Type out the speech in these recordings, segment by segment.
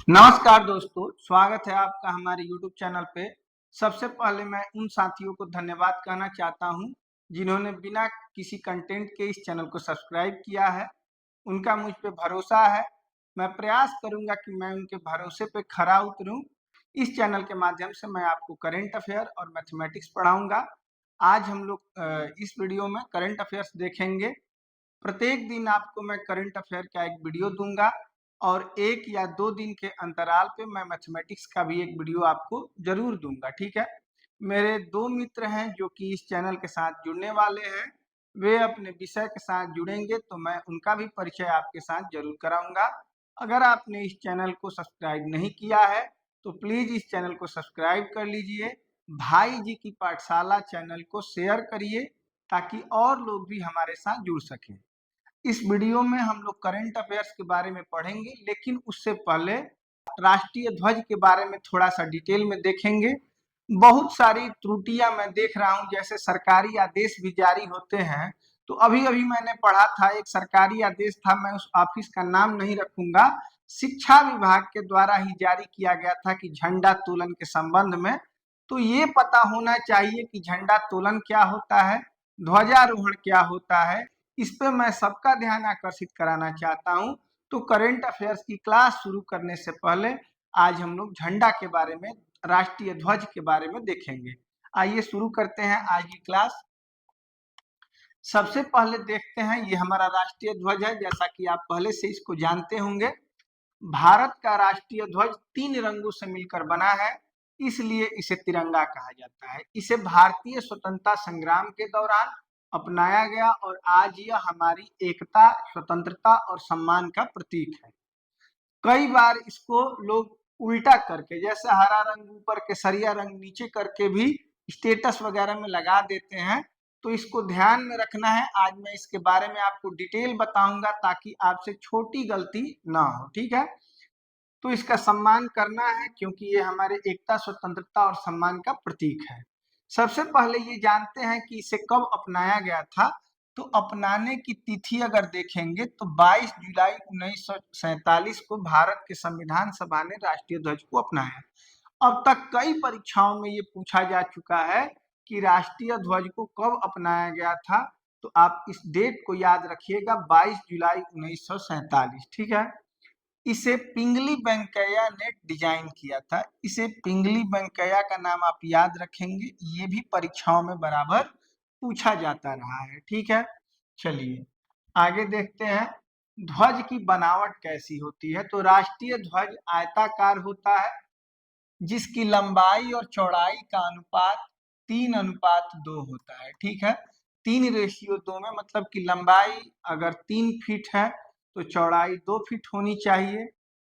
नमस्कार दोस्तों, स्वागत है आपका हमारे YouTube चैनल पे। सबसे पहले मैं उन साथियों को धन्यवाद कहना चाहता हूं जिन्होंने बिना किसी कंटेंट के इस चैनल को सब्सक्राइब किया है। उनका मुझ पे भरोसा है। मैं प्रयास करूंगा कि मैं उनके भरोसे पे खरा उतरूं। इस चैनल के माध्यम से मैं आपको करंट अफेयर और मैथमेटिक्स पढ़ाऊंगा। आज हम लोग इस वीडियो में करंट अफेयर्स देखेंगे। प्रत्येक दिन आपको मैं करंट अफेयर का एक वीडियो दूंगा और 1 या 2 दिन के अंतराल पे मैं मैथमेटिक्स का भी एक वीडियो आपको जरूर दूंगा। ठीक है। मेरे 2 मित्र हैं जो कि इस चैनल के साथ जुड़ने वाले हैं। वे अपने विषय के साथ जुड़ेंगे तो मैं उनका भी परिचय आपके साथ जरूर कराऊंगा। अगर आपने इस चैनल को सब्सक्राइब नहीं किया है तो प्लीज इस चैनल को सब्सक्राइब कर लीजिए। भाई जी की पाठशाला चैनल को शेयर करिए ताकि और लोग भी हमारे साथ जुड़ सकें। इस वीडियो में हम लोग करंट अफेयर्स के बारे में पढ़ेंगे, लेकिन उससे पहले राष्ट्रीय ध्वज के बारे में थोड़ा सा डिटेल में देखेंगे। बहुत सारी त्रुटियां मैं देख रहा हूं, जैसे सरकारी आदेश भी जारी होते हैं। तो अभी अभी मैंने पढ़ा था, एक सरकारी आदेश था, मैं उस ऑफिस का नाम नहीं रखूंगा, शिक्षा विभाग के द्वारा ही जारी किया गया था कि झंडा तोलन के संबंध में। तो ये पता होना चाहिए कि झंडा तोलन क्या होता है, ध्वजारोहण क्या होता है। इस पे मैं सबका ध्यान आकर्षित कराना चाहता हूं। तो करंट अफेयर्स की क्लास शुरू करने से पहले आज हम लोग झंडा के बारे में, राष्ट्रीय ध्वज के बारे में देखेंगे। आइए शुरू करते हैं आज की क्लास। सबसे पहले देखते हैं, ये हमारा राष्ट्रीय ध्वज है, जैसा कि आप पहले से इसको जानते होंगे। भारत का राष्ट्रीय ध्वज 3 रंगों से मिलकर बना है, इसलिए इसे तिरंगा कहा जाता है। इसे भारतीय स्वतंत्रता संग्राम के दौरान अपनाया गया और आज यह हमारी एकता, स्वतंत्रता और सम्मान का प्रतीक है। कई बार इसको लोग उल्टा करके, जैसे हरा रंग ऊपर, केसरिया रंग नीचे करके भी स्टेटस वगैरह में लगा देते हैं। तो इसको ध्यान में रखना है। आज मैं इसके बारे में आपको डिटेल बताऊंगा ताकि आपसे छोटी गलती ना हो। ठीक है। तो इसका सम्मान करना है क्योंकि ये हमारे एकता, स्वतंत्रता और सम्मान का प्रतीक है। सबसे पहले ये जानते हैं कि इसे कब अपनाया गया था। तो अपनाने की तिथि अगर देखेंगे तो 22 जुलाई 1947 को भारत के संविधान सभा ने राष्ट्रीय ध्वज को अपनाया। अब तक कई परीक्षाओं में ये पूछा जा चुका है कि राष्ट्रीय ध्वज को कब अपनाया गया था। तो आप इस डेट को याद रखिएगा, 22 जुलाई 1947। ठीक है। इसे पिंगली वेंकैया ने डिजाइन किया था। इसे पिंगली वेंकैया का नाम आप याद रखेंगे, ये भी परीक्षाओं में बराबर पूछा जाता रहा है। ठीक है। चलिए आगे देखते हैं, ध्वज की बनावट कैसी होती है। तो राष्ट्रीय ध्वज आयताकार होता है, जिसकी लंबाई और चौड़ाई का अनुपात 3:2 होता है। ठीक है। 3:2 में, मतलब कि लंबाई अगर 3 फीट है तो चौड़ाई 2 फीट होनी चाहिए।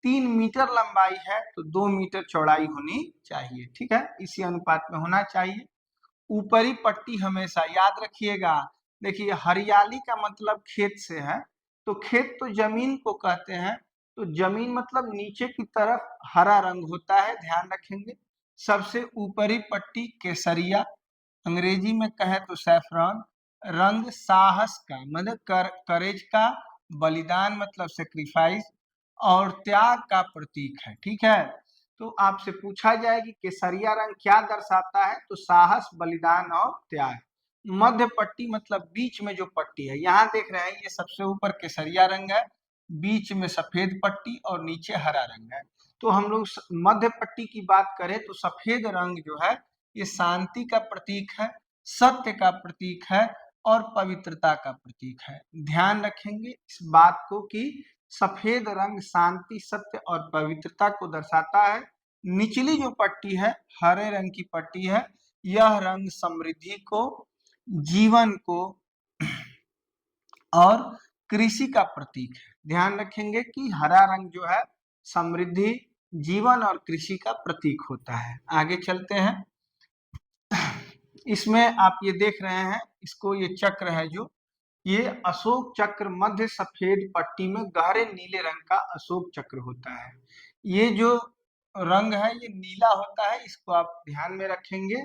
3 मीटर लंबाई है तो 2 मीटर चौड़ाई होनी चाहिए। ठीक है, इसी अनुपात में होना चाहिए। ऊपरी पट्टी हमेशा याद रखिएगा। देखिए, हरियाली का मतलब खेत से है, तो खेत तो जमीन को कहते हैं, तो जमीन मतलब नीचे की तरफ हरा रंग होता है, ध्यान रखेंगे। सबसे ऊपरी पट्टी केसरिया, अंग्रेजी में कहे तो सैफरॉन रंग, साहस का मतलब करेज का, बलिदान मतलब सेक्रीफाइस और त्याग का प्रतीक है। ठीक है। तो आपसे पूछा जाए कि केसरिया रंग क्या दर्शाता है, तो साहस, बलिदान और त्याग। मध्य पट्टी मतलब बीच में जो पट्टी है, यहाँ देख रहे हैं, ये सबसे ऊपर केसरिया रंग है, बीच में सफेद पट्टी और नीचे हरा रंग है। तो हम लोग मध्य पट्टी की बात करें तो सफेद रंग जो है ये शांति का प्रतीक है, सत्य का प्रतीक है और पवित्रता का प्रतीक है। ध्यान रखेंगे इस बात को कि सफेद रंग शांति, सत्य और पवित्रता को दर्शाता है। निचली जो पट्टी है, हरे रंग की पट्टी है, यह रंग समृद्धि को, जीवन को और कृषि का प्रतीक है। ध्यान रखेंगे कि हरा रंग जो है समृद्धि, जीवन और कृषि का प्रतीक होता है। आगे चलते हैं। इसमें आप ये देख रहे हैं, इसको, ये चक्र है जो, ये अशोक चक्र मध्य सफेद पट्टी में गहरे नीले रंग का अशोक चक्र होता है। ये जो रंग है ये नीला होता है, इसको आप ध्यान में रखेंगे।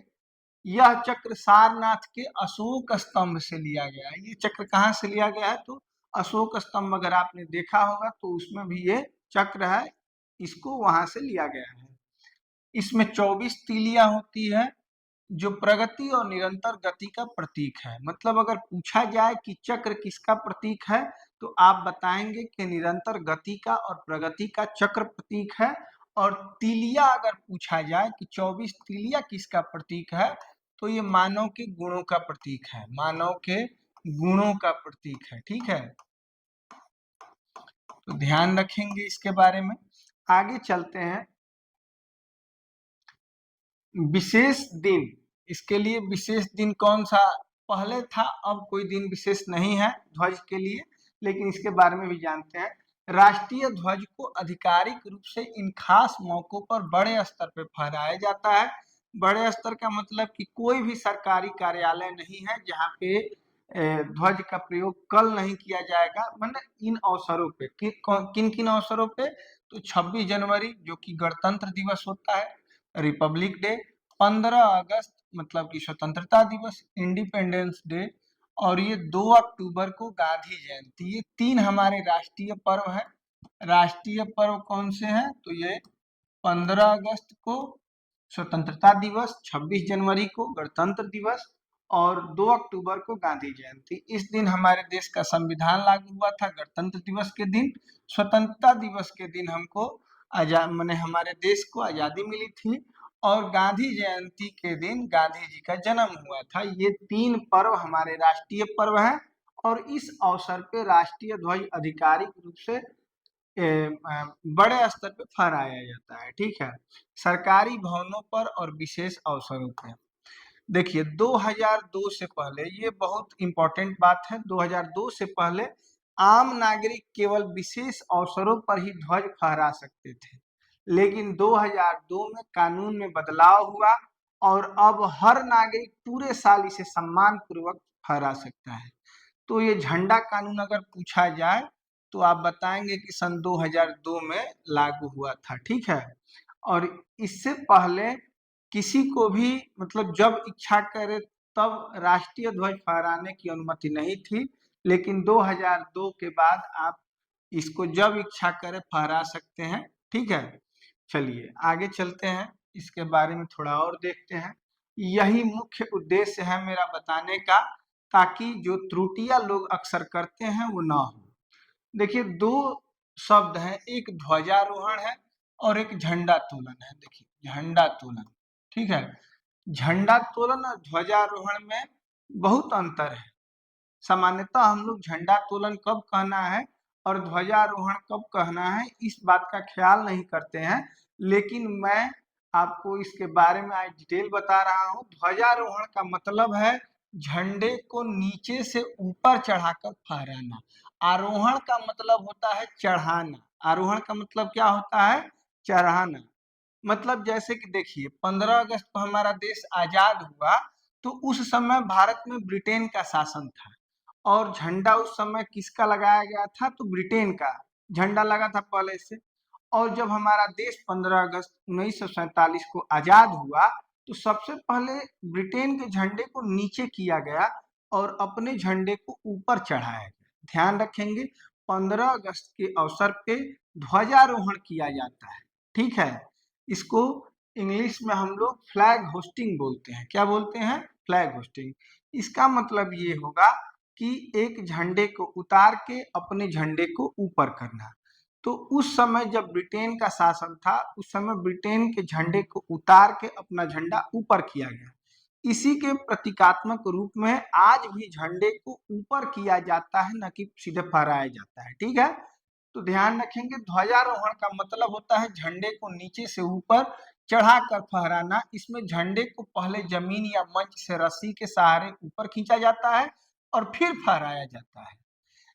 यह चक्र सारनाथ के अशोक स्तंभ से लिया गया है। ये चक्र कहाँ से लिया गया है, तो अशोक स्तंभ अगर आपने देखा होगा तो उसमें भी ये चक्र है। इसको वहां से लिया गया है। इसमें 24 तीलियां होती है जो प्रगति और निरंतर गति का प्रतीक है। मतलब अगर पूछा जाए कि चक्र किसका प्रतीक है तो आप बताएंगे कि निरंतर गति का और प्रगति का चक्र प्रतीक है। और तीलिया अगर पूछा जाए कि 24 तीलिया किसका प्रतीक है तो ये मानव के गुणों का प्रतीक है, मानव के गुणों का प्रतीक है। ठीक है, तो ध्यान रखेंगे इसके बारे में। आगे चलते हैं। विशेष दिन, इसके लिए विशेष दिन कौन सा पहले था, अब कोई दिन विशेष नहीं है ध्वज के लिए, लेकिन इसके बारे में भी जानते हैं। राष्ट्रीय ध्वज को आधिकारिक रूप से इन खास मौकों पर बड़े स्तर पर फहराया जाता है। बड़े स्तर का मतलब कि कोई भी सरकारी कार्यालय नहीं है जहाँ पे ध्वज का प्रयोग कल नहीं किया जाएगा। मतलब इन अवसरों पे किन किन अवसरों पे, तो 26 जनवरी जो कि गणतंत्र दिवस होता है, रिपब्लिक डे, 15 अगस्त मतलब कि स्वतंत्रता दिवस, इंडिपेंडेंस डे, और ये 2 अक्टूबर को गांधी जयंती। ये 3 हमारे राष्ट्रीय पर्व है। राष्ट्रीय पर्व कौन से हैं, तो ये 15 अगस्त को स्वतंत्रता दिवस, 26 जनवरी को गणतंत्र दिवस और 2 अक्टूबर को गांधी जयंती। इस दिन हमारे देश का संविधान लागू हुआ था, गणतंत्र दिवस के दिन। स्वतंत्रता दिवस के दिन हमको माने हमारे देश को आजादी मिली थी, और गांधी जयंती के दिन गांधी जी का जन्म हुआ था। ये 3 पर्व हमारे राष्ट्रीय पर्व हैं, और इस अवसर पे राष्ट्रीय ध्वज आधिकारिक रूप से बड़े स्तर पे फहराया जाता है। ठीक है, सरकारी भवनों पर और विशेष अवसरों पे। देखिए 2002 से पहले, ये बहुत इंपॉर्टेंट बात है, 2002 से पहले आम नागरिक केवल विशेष अवसरों पर ही ध्वज फहरा सकते थे, लेकिन 2002 में कानून में बदलाव हुआ और अब हर नागरिक पूरे साल इसे सम्मान पूर्वक फहरा सकता है। तो ये झंडा कानून अगर पूछा जाए तो आप बताएंगे कि सन 2002 में लागू हुआ था। ठीक है, और इससे पहले किसी को भी मतलब जब इच्छा करे तब राष्ट्रीय ध्वज फहराने की अनुमति नहीं थी, लेकिन 2002 के बाद आप इसको जब इच्छा करे फहरा सकते हैं। ठीक है, चलिए आगे चलते हैं, इसके बारे में थोड़ा और देखते हैं। यही मुख्य उद्देश्य है मेरा बताने का, ताकि जो त्रुटियां लोग अक्सर करते हैं वो ना हो। देखिए 2 शब्द हैं, एक ध्वजारोहण है और एक झंडा तोलन है। देखिए झंडा तोलन, ठीक है, झंडा तोलन और ध्वजारोहण में बहुत अंतर है। सामान्यतः हम लोग झंडा तोलन कब कहना है और ध्वजारोहण कब कहना है इस बात का ख्याल नहीं करते हैं, लेकिन मैं आपको इसके बारे में आज डिटेल बता रहा हूँ। ध्वजारोहण का मतलब है झंडे को नीचे से ऊपर चढ़ाकर फहराना। आरोहण का मतलब होता है चढ़ाना। आरोहण का मतलब क्या होता है, चढ़ाना। मतलब जैसे कि देखिए 15 अगस्त को हमारा देश आजाद हुआ, तो उस समय भारत में ब्रिटेन का शासन था, और झंडा उस समय किसका लगाया गया था, तो ब्रिटेन का झंडा लगा था पहले से। और जब हमारा देश 15 अगस्त 1947 को आजाद हुआ तो सबसे पहले ब्रिटेन के झंडे को नीचे किया गया और अपने झंडे को ऊपर चढ़ाया गया। ध्यान रखेंगे 15 अगस्त के अवसर पे ध्वजारोहण किया जाता है। ठीक है, इसको इंग्लिश में हम लोग फ्लैग होस्टिंग बोलते हैं। क्या बोलते हैं, फ्लैग होस्टिंग। इसका मतलब ये होगा कि एक झंडे को उतार के अपने झंडे को ऊपर करना। तो उस समय जब ब्रिटेन का शासन था, उस समय ब्रिटेन के झंडे को उतार के अपना झंडा ऊपर किया गया। इसी के प्रतीकात्मक रूप में आज भी झंडे को ऊपर किया जाता है, न कि सीधे फहराया जाता है। ठीक है, तो ध्यान रखेंगे ध्वजारोहण का मतलब होता है झंडे को नीचे से ऊपर चढ़ाकर फहराना। इसमें झंडे को पहले जमीन या मंच से रस्सी के सहारे ऊपर खींचा जाता है और फिर फहराया जाता है।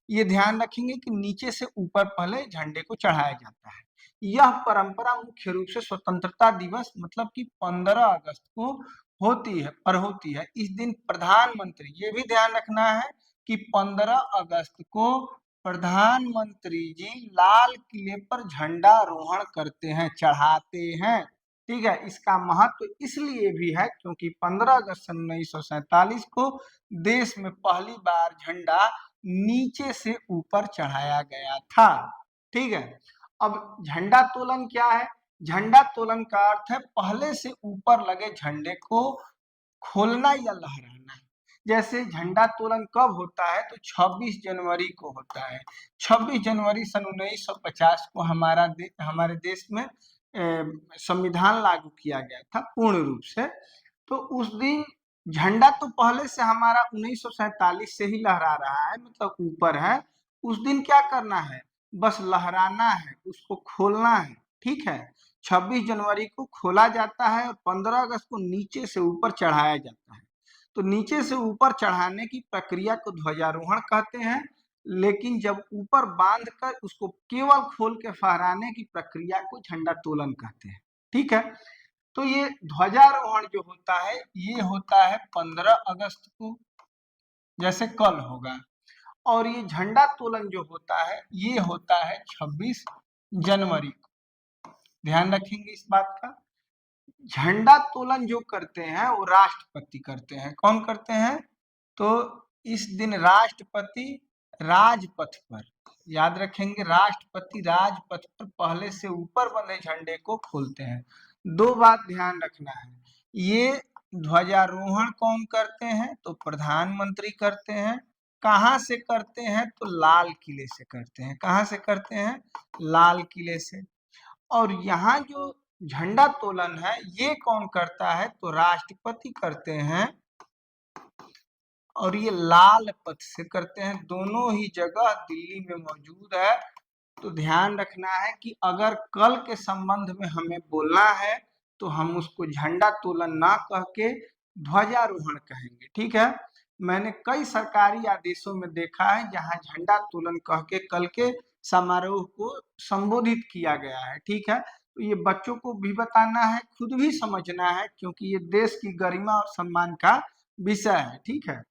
ये ध्यान रखेंगे कि नीचे से ऊपर पहले झंडे को चढ़ाया जाता है। यह परंपरा मुख्य रूप से स्वतंत्रता दिवस मतलब कि 15 अगस्त को होती है। इस दिन प्रधानमंत्री, ये भी ध्यान रखना है कि 15 अगस्त को प्रधानमंत्री जी लाल किले पर झंडारोहण करते हैं, चढ़ाते हैं। ठीक है, इसका महत्व इसलिए भी है क्योंकि 15 अगस्त 1947 को देश में पहली बार झंडा नीचे से ऊपर चढ़ाया गया था। ठीक है, अब झंडा तोलन क्या है? झंडा तोलन का अर्थ है पहले से ऊपर लगे झंडे को खोलना या लहराना। जैसे झंडा तोलन कब होता है? तो 26 जनवरी को होता है। 26 जनवरी सन 1950 को हमारे देश में संविधान लागू किया गया था पूर्ण रूप से। तो उस दिन झंडा तो पहले से हमारा 1947 से ही लहरा रहा है, मतलब ऊपर है। उस दिन क्या करना है? बस लहराना है, उसको खोलना है। ठीक है, 26 जनवरी को खोला जाता है और 15 अगस्त को नीचे से ऊपर चढ़ाया जाता है। तो नीचे से ऊपर चढ़ाने की प्रक्रिया को ध्वजारोहण कहते हैं, लेकिन जब ऊपर बांध कर उसको केवल खोल के फहराने की प्रक्रिया को झंडा तोलन कहते हैं। ठीक है, तो ये ध्वजारोहण जो होता है ये होता है 15 अगस्त को, जैसे कल होगा। और ये झंडा तोलन जो होता है ये होता है 26 जनवरी को। ध्यान रखेंगे इस बात का। झंडा तोलन जो करते हैं वो राष्ट्रपति करते हैं। कौन करते हैं? तो इस दिन राष्ट्रपति राजपथ पर, याद रखेंगे, राष्ट्रपति राजपथ पर पहले से ऊपर बंधे झंडे को खोलते हैं। दो बात ध्यान रखना है, ये ध्वजारोहण कौन करते हैं? तो प्रधानमंत्री करते हैं। कहाँ से करते हैं? तो लाल किले से करते हैं। कहाँ से करते हैं? लाल किले से। और यहाँ जो झंडा तोलन है ये कौन करता है? तो राष्ट्रपति करते हैं, और ये लाल पथ से करते हैं। दोनों ही जगह दिल्ली में मौजूद है। तो ध्यान रखना है कि अगर कल के संबंध में हमें बोलना है तो हम उसको झंडा तोलन ना कह के ध्वजारोहण कहेंगे। ठीक है, मैंने कई सरकारी आदेशों में देखा है जहां झंडा तोलन कह के कल के समारोह को संबोधित किया गया है। ठीक है, तो ये बच्चों को भी बताना है, खुद भी समझना है, क्योंकि ये देश की गरिमा और सम्मान का विषय है। ठीक है,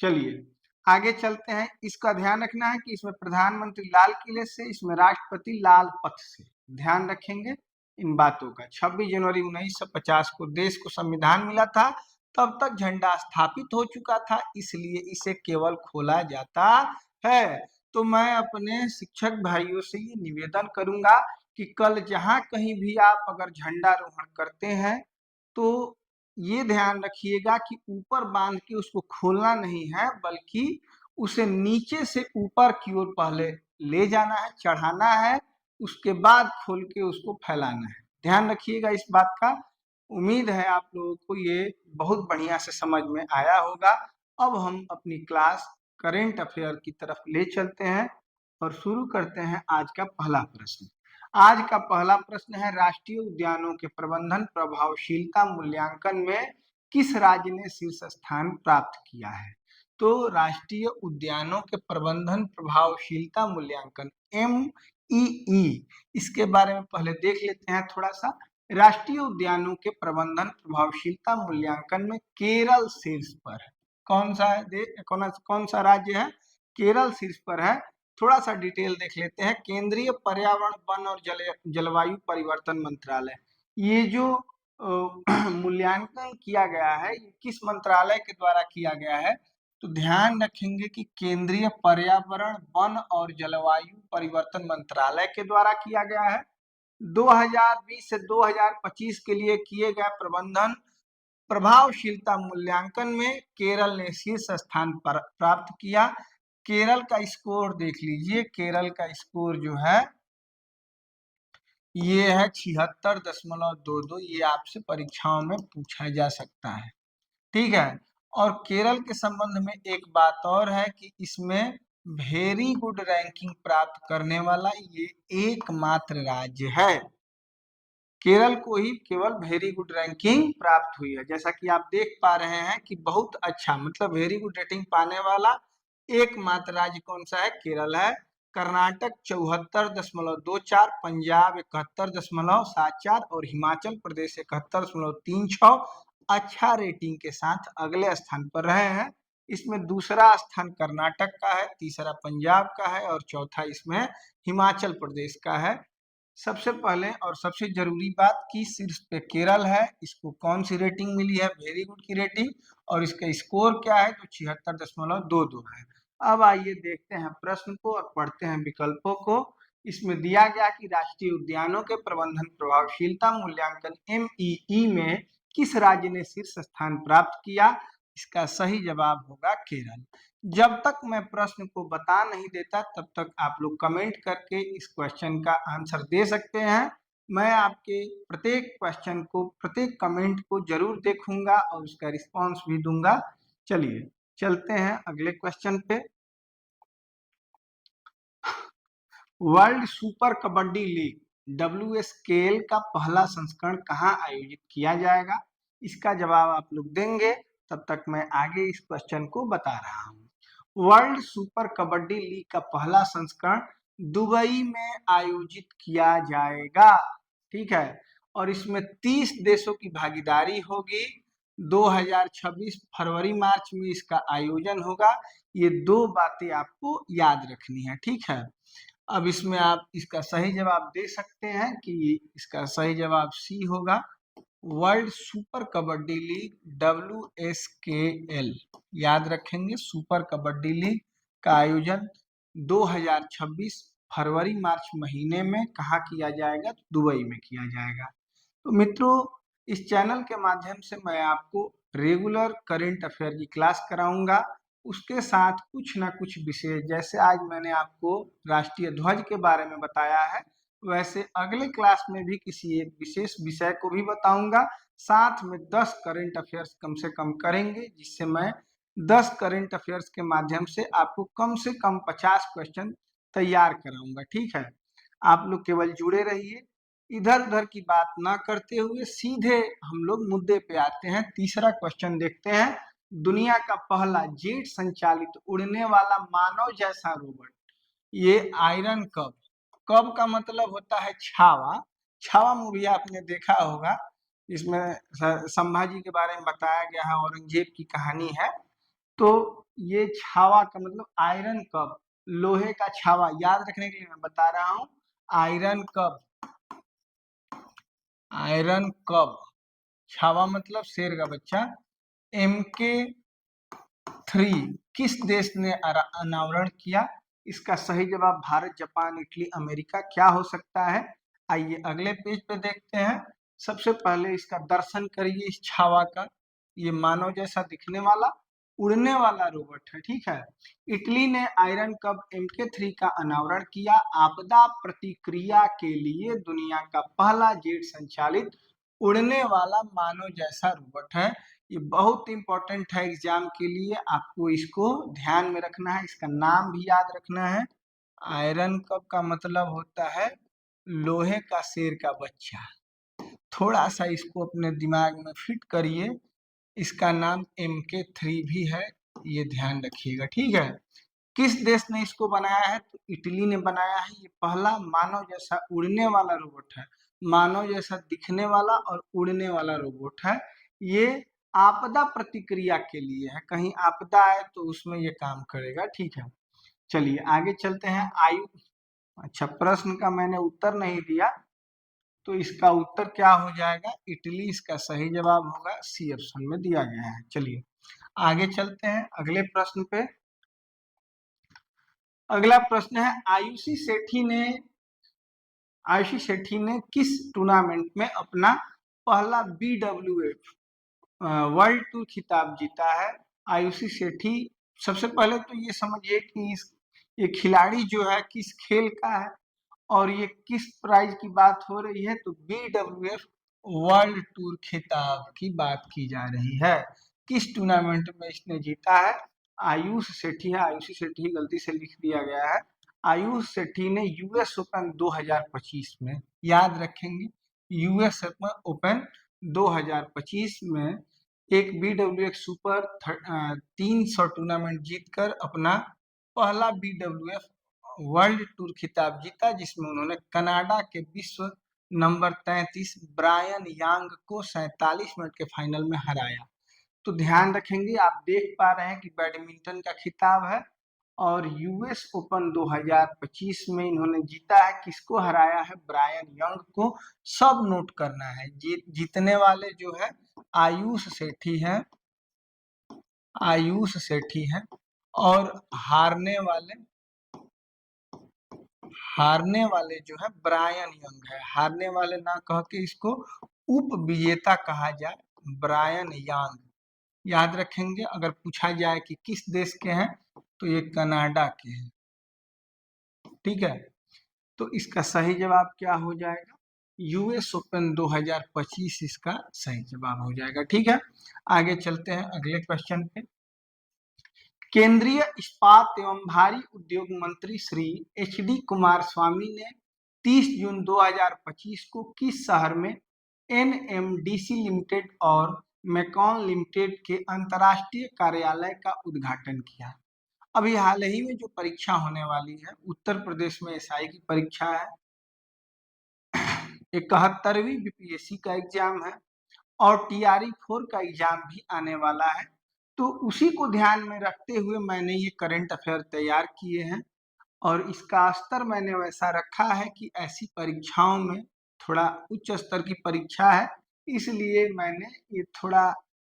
चलिए आगे चलते हैं। इसका ध्यान रखना है कि इसमें प्रधानमंत्री लाल किले से, इसमें राष्ट्रपति लाल पथ से। ध्यान रखेंगे इन बातों का। 26 जनवरी 1950 को देश को संविधान मिला था, तब तक झंडा स्थापित हो चुका था, इसलिए इसे केवल खोला जाता है। तो मैं अपने शिक्षक भाइयों से ये निवेदन करूंगा कि कल जहां कहीं भी आप अगर झंडारोहण करते हैं तो ये ध्यान रखिएगा कि ऊपर बांध के उसको खोलना नहीं है, बल्कि उसे नीचे से ऊपर की ओर पहले ले जाना है, चढ़ाना है, उसके बाद खोल के उसको फैलाना है। ध्यान रखिएगा इस बात का। उम्मीद है आप लोगों को ये बहुत बढ़िया से समझ में आया होगा। अब हम अपनी क्लास करेंट अफेयर की तरफ ले चलते हैं और शुरू करते हैं आज का पहला प्रश्न। आज का पहला प्रश्न है, राष्ट्रीय उद्यानों के प्रबंधन प्रभावशीलता मूल्यांकन में किस राज्य ने शीर्ष स्थान प्राप्त किया है? तो राष्ट्रीय उद्यानों के प्रबंधन प्रभावशीलता मूल्यांकन MeE, इसके बारे में पहले देख लेते हैं थोड़ा सा। राष्ट्रीय उद्यानों के प्रबंधन प्रभावशीलता मूल्यांकन में केरल शीर्ष पर है। कौन सा है? कौन सा राज्य है? केरल शीर्ष पर है। थोड़ा सा डिटेल देख लेते हैं। केंद्रीय पर्यावरण, वन और जलवायु परिवर्तन मंत्रालय, ये जो मूल्यांकन किया गया है ये किस मंत्रालय के द्वारा किया गया है? तो ध्यान रखेंगे कि केंद्रीय पर्यावरण, वन और जलवायु परिवर्तन मंत्रालय के द्वारा किया गया है। 2020 से 2025 के लिए किए गए प्रबंधन प्रभावशीलता मूल्यांकन में केरल ने शीर्ष स्थान पर प्राप्त किया। केरल का स्कोर देख लीजिए। केरल का स्कोर जो है ये है 76.22। ये आपसे परीक्षाओं में पूछा जा सकता है। ठीक है, और केरल के संबंध में एक बात और है कि इसमें वेरी गुड रैंकिंग प्राप्त करने वाला ये एकमात्र राज्य है। केरल को ही केवल वेरी गुड रैंकिंग प्राप्त हुई है। जैसा कि आप देख पा रहे हैं कि बहुत अच्छा, मतलब वेरी गुड रेटिंग पाने वाला एकमात्र राज्य कौन सा है? केरल है। कर्नाटक 74.24, पंजाब 71.74 और हिमाचल प्रदेश 71.36 अच्छा रेटिंग के साथ अगले स्थान पर रहे हैं। इसमें दूसरा स्थान कर्नाटक का है, तीसरा पंजाब का है और चौथा इसमें हिमाचल प्रदेश का है। सबसे पहले और सबसे जरूरी बात कि शीर्ष पे केरल है, इसको कौन सी रेटिंग मिली है? वेरी गुड की रेटिंग, और इसका स्कोर क्या है? तो 76.22 है। अब आइए देखते हैं प्रश्न को और पढ़ते हैं विकल्पों को। इसमें दिया गया कि राष्ट्रीय उद्यानों के प्रबंधन प्रभावशीलता मूल्यांकन MEE में किस राज्य ने शीर्ष स्थान प्राप्त किया? इसका सही जवाब होगा केरल। जब तक मैं प्रश्न को बता नहीं देता तब तक आप लोग कमेंट करके इस क्वेश्चन का आंसर दे सकते हैं। मैं आपके प्रत्येक क्वेश्चन को, प्रत्येक कमेंट को जरूर देखूंगा और उसका रिस्पॉन्स भी दूंगा। चलिए चलते हैं अगले क्वेश्चन पे। World super kabaddi league WSKL का पहला संस्करण कहाँ आयोजित किया जाएगा? इसका जवाब आप लोग देंगे, तब तक मैं आगे इस क्वेश्चन को बता रहा हूँ। वर्ल्ड सुपर कबड्डी लीग का पहला संस्करण दुबई में आयोजित किया जाएगा, ठीक है, और इसमें 30 देशों की भागीदारी होगी। 2026 फरवरी मार्च में इसका आयोजन होगा। ये दो बातें आपको याद रखनी है, ठीक है। अब इसमें आप इसका सही जवाब दे सकते हैं कि इसका सही जवाब सी होगा। World super kabaddi league WSKL, याद रखेंगे, सुपर कबड्डी लीग का आयोजन 2026 फरवरी मार्च महीने में कहाँ किया जाएगा? दुबई में किया जाएगा। तो मित्रों, इस चैनल के माध्यम से मैं आपको रेगुलर करंट अफेयर की क्लास कराऊंगा, उसके साथ कुछ ना कुछ विषय, जैसे आज मैंने आपको राष्ट्रीय ध्वज के बारे में बताया है, वैसे अगले क्लास में भी किसी एक विशेष विषय को भी बताऊंगा। साथ में 10 करंट अफेयर्स कम से कम करेंगे, जिससे मैं 10 करंट अफेयर्स के माध्यम से आपको कम से कम 50 क्वेश्चन तैयार कराऊंगा, ठीक है। आप लोग केवल जुड़े रहिए, इधर उधर की बात ना करते हुए सीधे हम लोग मुद्दे पे आते हैं। तीसरा क्वेश्चन देखते हैं। दुनिया का पहला जेट संचालित उड़ने वाला मानव जैसा रोबोट, ये आयरन कब, कब का मतलब होता है छावा। छावा मूवी आपने देखा होगा, इसमें संभाजी के बारे में बताया गया है, औरंगजेब की कहानी है। तो ये छावा का मतलब आयरन कब, लोहे का छावा, याद रखने के लिए मैं बता रहा हूँ। आयरन कब, आयरन कब, छावा मतलब शेर का बच्चा। MK3 किस देश ने अनावरण किया? इसका सही जवाब भारत, जापान, इटली, अमेरिका क्या हो सकता है? आइए अगले पेज पे देखते हैं। सबसे पहले इसका दर्शन करिए, इस छावा का। ये मानव जैसा दिखने वाला उड़ने वाला रोबोट है, ठीक है। इटली ने आयरन कब MK3 का अनावरण किया। आपदा प्रतिक्रिया के लिए दुनिया का पहला जेट संचालित उड़ने वाला मानव जैसा रोबोट है। ये बहुत इंपॉर्टेंट है एग्जाम के लिए, आपको इसको ध्यान में रखना है, इसका नाम भी याद रखना है। आयरन कप का मतलब होता है लोहे का शेर का बच्चा। थोड़ा सा इसको अपने दिमाग में फिट करिए। इसका नाम MK3 भी है, ये ध्यान रखिएगा, ठीक है। किस देश ने इसको बनाया है? तो इटली ने बनाया है। ये पहला मानव जैसा उड़ने वाला रोबोट है, मानव जैसा दिखने वाला और उड़ने वाला रोबोट है। ये आपदा प्रतिक्रिया के लिए है, कहीं आपदा आए तो उसमें ये काम करेगा, ठीक है। चलिए आगे चलते हैं। आयु, अच्छा, प्रश्न का मैंने उत्तर नहीं दिया, तो इसका उत्तर क्या हो जाएगा? इटली इसका सही जवाब होगा, सी ऑप्शन में दिया गया है। चलिए आगे चलते हैं अगले प्रश्न पे। अगला प्रश्न है, आयुषी सेठी ने किस टूर्नामेंट में अपना पहला BWF वर्ल्ड टूर खिताब जीता है? आयुषी सेठी, सबसे पहले तो ये समझिए कि ये खिलाड़ी जो है किस खेल का है और ये किस प्राइज की बात हो रही है? तो BWF वर्ल्ड टूर खिताब की बात की जा रही है। किस टूर्नामेंट में इसने जीता है? आयुष सेठी है, आयुषी सेठी गलती से लिख दिया गया है। आयुष सेठी ने US ओपन 2025 में, याद रखेंगे, US ओपन 2025 में एक BWF सुपर 300 टूर्नामेंट जीतकर अपना पहला BWF वर्ल्ड टूर खिताब जीता, जिसमें उन्होंने कनाडा के विश्व नंबर 33 ब्रायन यांग को 47 मिनट के फाइनल में हराया। तो ध्यान रखेंगे, आप देख पा रहे हैं कि बैडमिंटन का खिताब है और US ओपन 2025 में इन्होंने जीता है। किसको हराया है? ब्रायन यंग को। सब नोट करना है, जीतने वाले जो है आयुष सेठी है, आयुष सेठी है, और हारने वाले हारने वाले जो है ब्रायन यंग है, हारने वाले ना कह के इसको उप विजेता कहा जाए, ब्रायन यंग। याद रखेंगे अगर पूछा जाए कि किस देश के हैं तो ये कनाडा के हैं। ठीक है, तो इसका सही जवाब क्या हो जाएगा? यूएस ओपन 2025 इसका सही जवाब हो जाएगा। ठीक है, आगे चलते हैं अगले क्वेश्चन पे। केंद्रीय इस्पात एवं भारी उद्योग मंत्री श्री एच.डी. कुमारस्वामी ने 30 जून 2025 को किस शहर में एनएमडीसी लिमिटेड और मैकॉन लिमिटेड के अंतर्राष्ट्रीय कार्यालय का उद्घाटन किया? अभी हाल ही में जो परीक्षा होने वाली है, उत्तर प्रदेश में एसआई की परीक्षा है, 71वीं बीपीएससी का एग्जाम है और टीआरई 4 का एग्जाम भी आने वाला है। तो उसी को ध्यान में रखते हुए मैंने ये करंट अफेयर तैयार किए हैं और इसका स्तर मैंने वैसा रखा है कि ऐसी परीक्षाओं में थोड़ा उच्च स्तर की परीक्षा है, इसलिए मैंने ये थोड़ा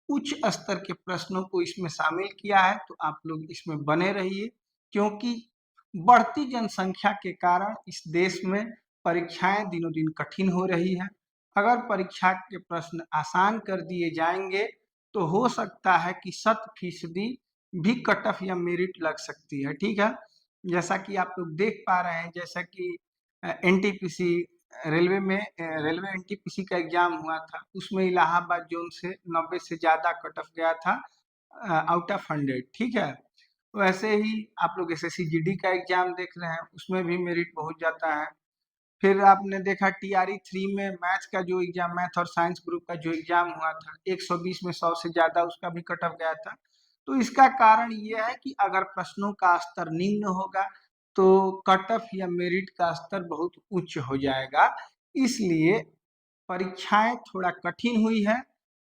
उच्च स्तर के प्रश्नों को इसमें शामिल किया है। तो आप लोग इसमें बने रहिए, क्योंकि बढ़ती जनसंख्या के कारण इस देश में परीक्षाएं दिनों दिन कठिन हो रही है। अगर परीक्षा के प्रश्न आसान कर दिए जाएंगे तो हो सकता है कि 100% भी कट ऑफ या मेरिट लग सकती है। ठीक है, जैसा कि आप लोग देख पा रहे हैं, जैसा कि एनटीपीसी रेलवे में रेलवे एनटीपीसी का एग्जाम हुआ था, उसमें इलाहाबाद जोन से 90 से ज्यादा कट ऑफ गया था आउट ऑफ 100। ठीक है, वैसे ही आप लोग एसएससी जीडी का एग्जाम देख रहे हैं, उसमें भी मेरिट बहुत जाता है। फिर आपने देखा टीआरई 3 में मैथ का जो एग्जाम, मैथ और साइंस ग्रुप का जो एग्जाम हुआ था, 120 में 100 से ज्यादा उसका भी कट ऑफ गया था। तो इसका कारण ये है कि अगर प्रश्नों का स्तर निम्न होगा तो कट ऑफ या मेरिट का स्तर बहुत उच्च हो जाएगा, इसलिए परीक्षाएं थोड़ा कठिन हुई है,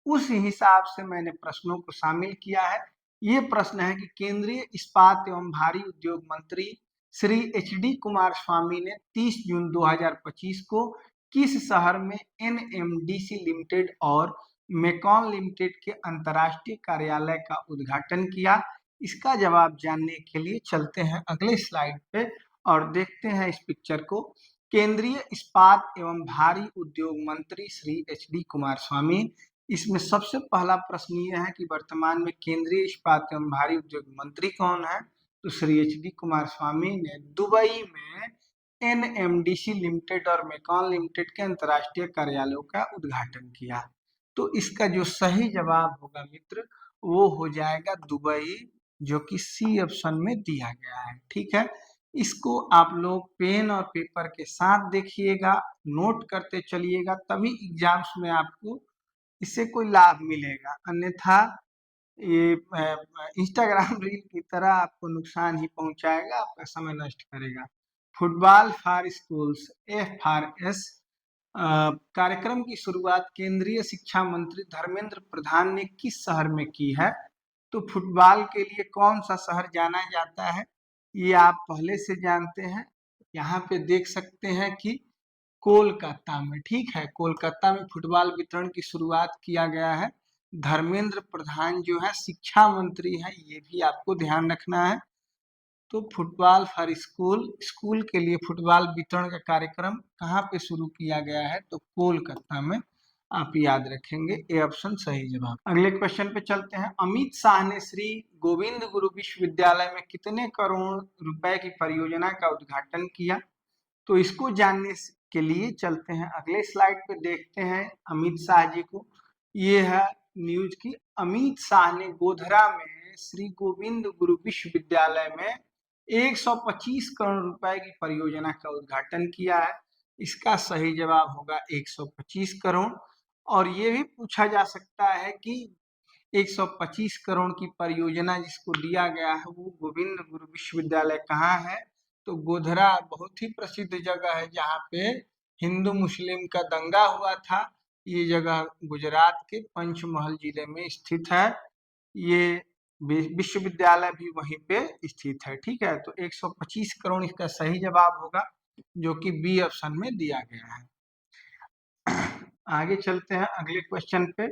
उस हिसाब से मैंने प्रश्नों को शामिल किया है। ये प्रश्न है कि केंद्रीय इस्पात एवं भारी उद्योग मंत्री श्री एच.डी. कुमारस्वामी ने 30 जून 2025 को किस शहर में एनएमडीसी लिमिटेड और मैकॉन लिमिटेड के अंतर्राष्ट्रीय कार्यालय का उद्घाटन किया? इसका जवाब जानने के लिए चलते हैं अगले स्लाइड पे और देखते हैं इस पिक्चर को। केंद्रीय इस्पात एवं भारी उद्योग मंत्री श्री एच.डी. कुमारस्वामी, इसमें सबसे पहला प्रश्न ये है कि वर्तमान में केंद्रीय इस्पात एवं भारी उद्योग मंत्री कौन है? तो श्री एच.डी. कुमारस्वामी ने दुबई में एनएमडीसी लिमिटेड और मैकॉन लिमिटेड के अंतर्राष्ट्रीय कार्यालयों का उद्घाटन किया। तो इसका जो सही जवाब होगा मित्र, वो हो जाएगा दुबई, जो कि सी ऑप्शन में दिया गया है। ठीक है, इसको आप लोग पेन और पेपर के साथ देखिएगा, नोट करते चलिएगा, तभी एग्जाम्स में आपको इससे कोई लाभ मिलेगा, अन्यथा ये इंस्टाग्राम रील की तरह आपको नुकसान ही पहुंचाएगा, आपका समय नष्ट करेगा। फुटबॉल फॉर स्कूल्स, FRS कार्यक्रम की शुरुआत केंद्रीय शिक्षा मंत्री धर्मेंद्र प्रधान ने किस शहर में की है? तो फुटबॉल के लिए कौन सा शहर जाना जाता है, ये आप पहले से जानते हैं। यहाँ पे देख सकते हैं कि कोलकाता में, ठीक है, कोलकाता में फुटबॉल वितरण की शुरुआत किया गया है। धर्मेंद्र प्रधान जो है शिक्षा मंत्री है, ये भी आपको ध्यान रखना है। तो फुटबॉल फॉर स्कूल, स्कूल के लिए फुटबॉल वितरण का कार्यक्रम कहाँ पे शुरू किया गया है? तो कोलकाता में, आप याद रखेंगे, ये ऑप्शन सही जवाब। अगले क्वेश्चन पे चलते हैं। अमित शाह ने श्री गोविंद गुरु विश्वविद्यालय में कितने करोड़ रुपए की परियोजना का उद्घाटन किया? तो इसको जानने के लिए चलते हैं अगले स्लाइड पे, देखते हैं अमित शाह जी को। ये है न्यूज की, अमित शाह ने गोधरा में श्री गोविंद गुरु विश्वविद्यालय में 125 करोड़ रुपए की परियोजना का उद्घाटन किया है। इसका सही जवाब होगा 125 करोड़। और ये भी पूछा जा सकता है कि 125 करोड़ की परियोजना जिसको दिया गया है वो गोविंद गुरु विश्वविद्यालय कहाँ है? तो गोधरा बहुत ही प्रसिद्ध जगह है जहाँ पे हिंदू मुस्लिम का दंगा हुआ था। ये जगह गुजरात के पंचमहल जिले में स्थित है। ये विश्वविद्यालय भी वहीं पे स्थित है। ठीक है, तो 125 करोड़ इसका सही जवाब होगा, जो कि बी ऑप्शन में दिया गया है। आगे चलते हैं अगले क्वेश्चन पे।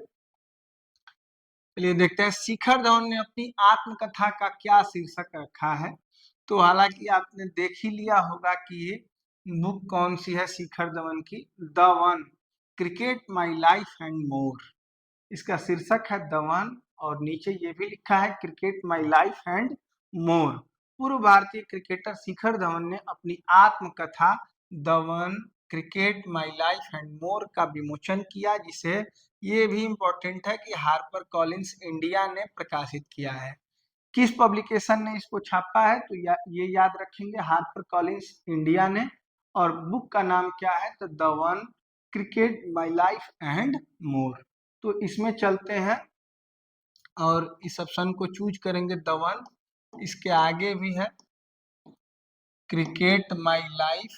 चलिए देखते हैं, शिखर धवन ने अपनी आत्मकथा का क्या शीर्षक रखा है? तो हालांकि आपने देख ही लिया होगा कि ये बुक कौन सी है शिखर धवन की, the one, cricket my life and more. इसका शीर्षक है द वन और नीचे ये भी लिखा है cricket my life and more. पूर्व भारतीय क्रिकेटर शिखर धवन ने अपनी आत्मकथा the one, cricket my life and more का विमोचन किया, जिसे ये भी इम्पोर्टेंट है कि हार्पर कॉलिंस इंडिया ने प्रकाशित किया है। किस पब्लिकेशन ने इसको छापा है, तो ये याद रखेंगे, हार्पर कॉलिंस इंडिया ने। और बुक का नाम क्या है, तो the one, cricket my life and more. तो इसमें चलते हैं और इस ऑप्शन को चूज करेंगे द वन। इसके आगे भी है cricket my life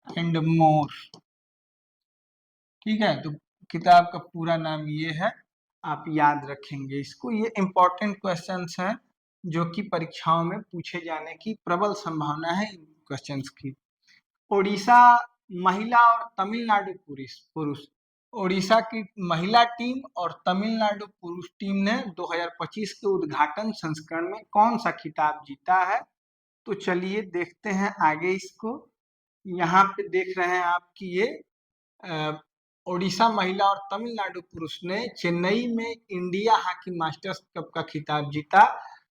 and more. ठीक है, तो किताब का पूरा नाम ये है, आप याद रखेंगे इसको। ये इंपॉर्टेंट क्वेश्चंस हैं जो कि परीक्षाओं में पूछे जाने की प्रबल संभावना है इन क्वेश्चंस की। ओडिशा महिला और तमिलनाडु पुरुष, ओडिशा की महिला टीम और तमिलनाडु पुरुष टीम ने 2025 के उद्घाटन संस्करण में कौन सा खिताब जीता है। तो चलिए देखते हैं आगे इसको। यहाँ पे देख रहे हैं आप कि ये ओडिशा महिला और तमिलनाडु पुरुष ने चेन्नई में इंडिया हॉकी मास्टर्स कप का खिताब जीता।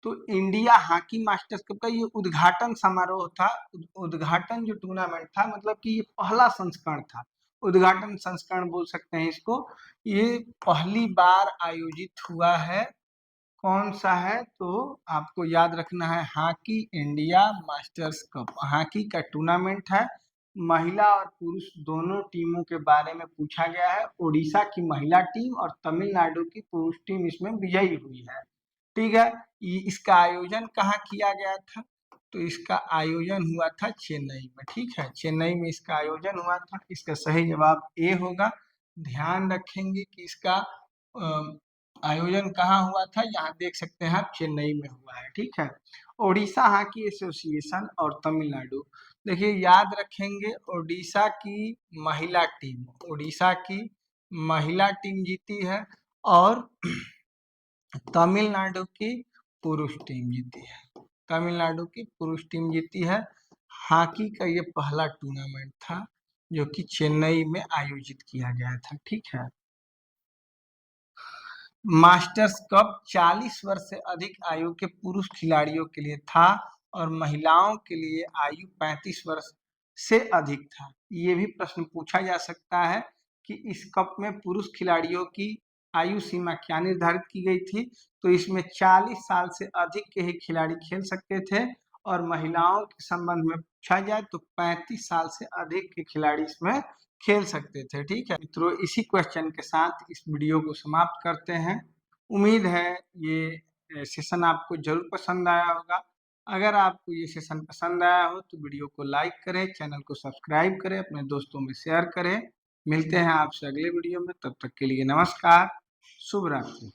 तो इंडिया हॉकी मास्टर्स कप का ये उद्घाटन समारोह था, उद्घाटन जो टूर्नामेंट था, मतलब कि ये पहला संस्करण था, उद्घाटन संस्करण बोल सकते हैं इसको। ये पहली बार आयोजित हुआ है, कौन सा है, तो आपको याद रखना है hockey India masters cup, hockey का टूर्नामेंट है। महिला और पुरुष दोनों टीमों के बारे में पूछा गया है। ओडिशा की महिला टीम और तमिलनाडु की पुरुष टीम इसमें विजयी हुई है। ठीक है, इसका आयोजन कहाँ किया गया था, तो इसका आयोजन हुआ था चेन्नई में। ठीक है, चेन्नई में इसका आयोजन हुआ था। इसका सही जवाब ए होगा। ध्यान रखेंगे कि इसका आयोजन कहाँ हुआ था, यहाँ देख सकते हैं आप, चेन्नई में हुआ है। ठीक है, ओडिशा हॉकी एसोसिएशन और तमिलनाडु, देखिए याद रखेंगे, ओडिशा की महिला टीम, ओडिशा की महिला टीम जीती है और तमिलनाडु की पुरुष टीम जीती है, तमिलनाडु की पुरुष टीम जीती है। हॉकी का ये पहला टूर्नामेंट था जो कि चेन्नई में आयोजित किया गया था। ठीक है, मास्टर्स कप 40 वर्ष से अधिक आयु के पुरुष खिलाड़ियों के लिए था और महिलाओं के लिए आयु 35 वर्ष से अधिक था। ये भी प्रश्न पूछा जा सकता है कि इस कप में पुरुष खिलाड़ियों की आयु सीमा क्या निर्धारित की गई थी, तो इसमें 40 साल से अधिक के ही खिलाड़ी खेल सकते थे और महिलाओं के संबंध में पूछा जाए तो 35 साल से अधिक के खिलाड़ी इसमें खेल सकते थे। ठीक है मित्रों, इसी क्वेश्चन के साथ इस वीडियो को समाप्त करते हैं। उम्मीद है ये सेशन आपको जरूर पसंद आया होगा। अगर आपको ये सेशन पसंद आया हो तो वीडियो को लाइक करें, चैनल को सब्सक्राइब करें, अपने दोस्तों में शेयर करें। मिलते हैं आपसे अगले वीडियो में, तब तक के लिए नमस्कार, शुभ रात्रि।